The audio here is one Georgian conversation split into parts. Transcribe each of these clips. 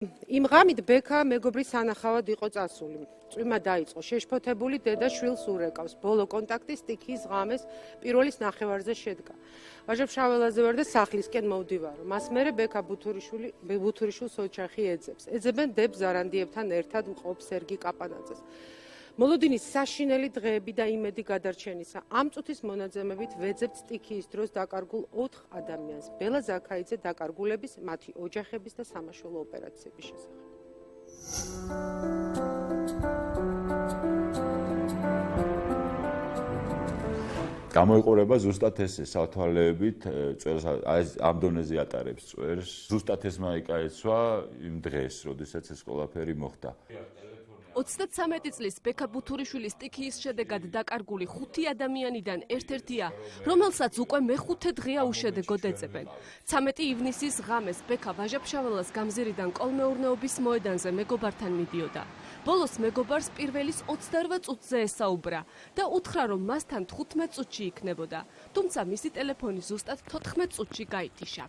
იმ ღამით ბექა მეგობრის სანახავად იყო წასული. წვიმა დაიწყო, შეშფოთებული დედა შვილს урეკავს. ბოლო კონტაქტი სტიქიის ღამეს პირველის ნახევარზე შედგა. ვაჟა-ფშაველაზე ვარ და სახლისკენ მოვდივარო. მას მერე ბექა ბუთურიშვილს ოჯახი ეძებს. ეძებენ დებ ზარანდიებთან ერთად მყოფ სერგი კაპანაძეს. მოლოდინის საშინელი დღეები და იმედი გადარჩენისა. ამ წუთის მონაძემებით ვეძებთ სტიქიის დროს დაკარგულ 4 ადამიანს. ბელა ზაქაიძე დაკარგულების, მათი ოჯახების და სამაშველო ოპერაციების შესახებ. გამოიყურება ზუსტად ეს სათვალეებით წვერს ამ დონეზე ატარებს წვერს. ზუსტად ეს მაიკაეცვა იმ დღეს, როდესაც ეს ყველაფერი მოხდა. 33 წლის ბექა ბუთურიშვილის სტიქიის შედეგად დაკარგული 5 ადამიანიდან ერთ-ერთია, რომელსაც უკვე მეხუთე დღეა უშედეგოდ ეძებენ. 13 ივნისის ღამეს ბექა ვაჟა-ფშაველას გამზირიდან კოლმეურნეობის მოედანზე მეგობართან მიდიოდა. ბოლოს მეგობარს პირველის 28 წუთზე ესაუბრა და უთხრა, რომ მასთან 15 წუთში იქნებოდა, თუმცა მისი ტელეფონი ზუსტად 14 წუთში გაითიშა.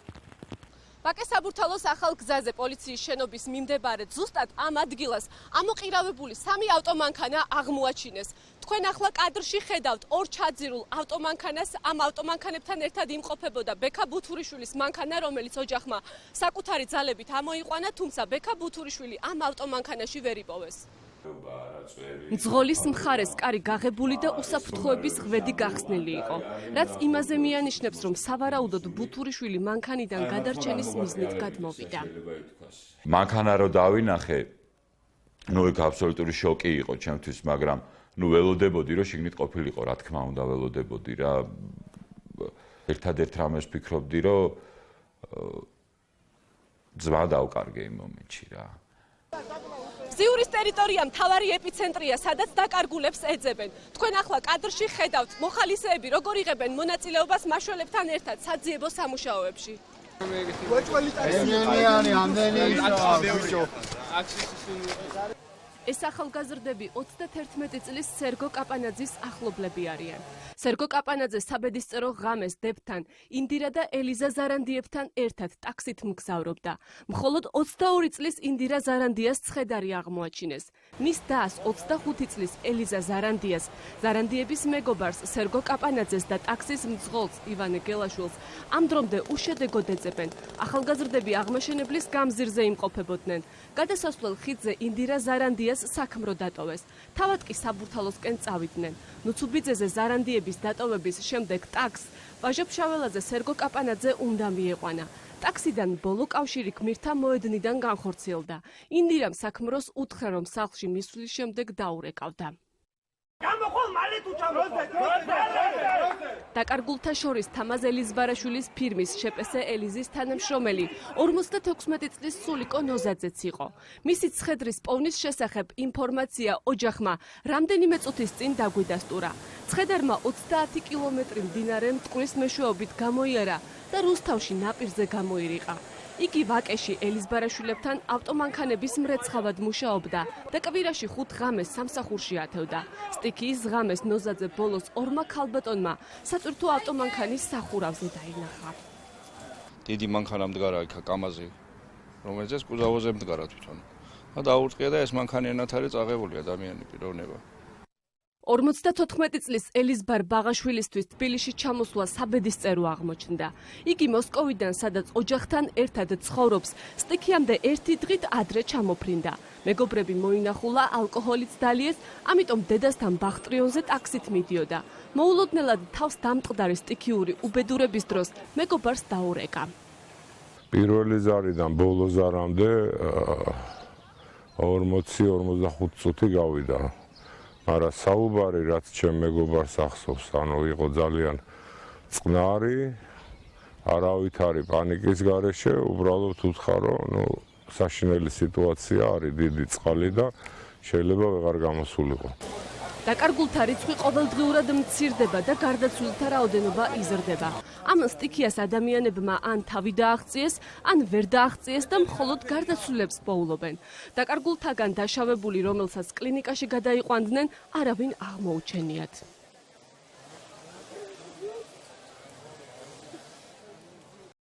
ვაკე საბურთალოს ახალ გზაზე პოლიციის შენობის მიმდებარედ ზუსტად ამ ადგილას ამოყირავებული 3 ავტომანქანა აღმოაჩინეს. თქვენ ახლა კადრში ხედავთ 2 ჩაძირულ ავტომანქანას. ამ ავტომანქანებთან ერთად იმყოფებოდა ბექა ბუთურიშვილის მანქანა, რომელიც ოჯახმა საკუთარი ძალებით ამოიყვანა, თუმცა ბექა ბუთურიშვილი ამ ავტომანქანაში ვერ იპოვეს. მძღოლის მხარეს კარი გაღებული და უსაფრთხოების ღვედი გახსნილი იყო, რაც იმაზე მიანიშნებს, რომ სავარაუდოდ ბუთურიშვილი მანქანიდან გადარჩენის მიზნით გადმოვიდა. მანქანა რო დავინახე, იქ აბსოლუტური შოკი იყო ჩემთვის, მაგრამ ველოდებოდი, რომ შიგნით ყოფილიყო, რა თქმა უნდა, ველოდებოდი რა. ერთადერთ რამეს ვფიქრობდი, რომ ძმა დავკარგე იმ მომენტში რა. ზიურის ტერიტორია მთავარი ეპიცენტრია, სადაც დაკარგულებს ეძებენ. თქვენ ახლა კადრში ხედავთ მოხალისეები როგორ იღებენ მონაწილეობას მაშველებთან ერთად საძიებო სამუშაოებში. ეს ახალგაზრდები 31 წლის სერგო კაპანაძის ახლობლები არიან. სერგო კაპანაძე საბედისწერო ღამეს დებთან, ინდირა და ელიზა ზარანდიებთან ერთად ტაქსით მგზავრობდა. მხოლოდ 22 წლის ინდირა ზარანდიას ცხედარი აღმოაჩინეს. მის დას 25 წლის ელიზა ზარანდიას, ზარანდიების მეგობარს სერგო კაპანაძეს და ტაქსის მძღოლს ივანე გელაშვილს ამ დრომდე უშედეგოდ ეძებენ. ახალგაზრდები აღმაშენებლის გამზირზე იმყოფებოდნენ. გადასასვლელ ხიდზე ინდირა ზარანდიას საქმრო დატოვეს. თავად კი საბურთალოსკენ წავიდნენ. ნუცუბიძეზე ზარანდიების დატოვების შემდეგ ტაქსს ვაჟა-ფშაველაძე სერგო კაპანაძე უნდა მieყვანა. ტაქსიდან ბოლო კავშირი გმირთა მოედნიდან განხორციელდა. ინდირამ საქმროს უთხრა, რომ სახლში მისვლის შემდეგ დაურეკავდა. დაკარგულთა შორის თამაზ ელიზბარაშვილის ფირმის შეპესე ელიზის თანამშრომელი 56 წლის სულიკო ნოზაძეც იყო. მისი ცხედრის პოვნის შესახებ ინფორმაცია ოჯახმა რამდენიმე წუთის წინ დაგვიდასტურა. ცხედარმა 30 კილომეტრი მდინარე მტკვრის მეშვეობით გამოიარა და რუსთავში ნაპირზე გამოირიყა. იგი ვაკეში ელიზბარაშვილებთან ავტომანქანების მრეცხავად მუშაობდა და კვირაში 5 ღამეს სამსახურში ათევდა. სტიქიის ღამეს ნოზაძე ბოლოს 2 ქალბატონმა სატვირთო ავტომანქანის სახურავზე დაინახა. დიდი მანქანა მდგარა იქ კამაზი, რომელზეც კუზავოზე მდგარა თვითონ. და დაურწყია და ეს მანქანიანად არის წაღებული ადამიანი პიროვნება. 54 წლის ელიზბარ ბაღაშვილისთვის თბილისში ჩამოსვლა საბედისწერო აღმოჩნდა. იგი მოსკოვიდან, სადაც ოჯახთან ერთად ცხოვრობს, სტიქიამდე 1 დღით ადრე ჩამოფრინდა. მეგობრები მოინახულა, ალკოჰოლიც დალიეს, ამიტომ დედასთან ბახტრიონზე ტაქსით მიდიოდა. მოულოდნელად თავს დამტყდარი სტიქიური უბედურების დროს მეგობარს დაურეკა. პირველი ზარიდან ბოლო ზარამდე 40-45 წუთი გავიდა. არა საუბარი, რაც ჩემ მეგობარს ახსოვს, ანუ იყო ძალიან წყნარი, არავითარი პანიკის გარეშე, უბრალოდ უთხრა, რომ საშინელი სიტუაცია არის, დიდი წყალი და შეიძლება ვეღარ გამოსულიყო. დაკარგულთა რიცხვი ყოველდღიურად მცირდება და გარდაცვლილთა რაოდენობა იზრდება. ამ სტიქიას ადამიანებმა ან თავი დააღწიეს, ან ვერ დააღწიეს და მხოლოდ გარდაცვლილებს პოულობენ. დაკარგულთაგან დაშავებული, რომელსაც კლინიკაში გადაიყვანდნენ, არავინ აღმოუჩენიათ.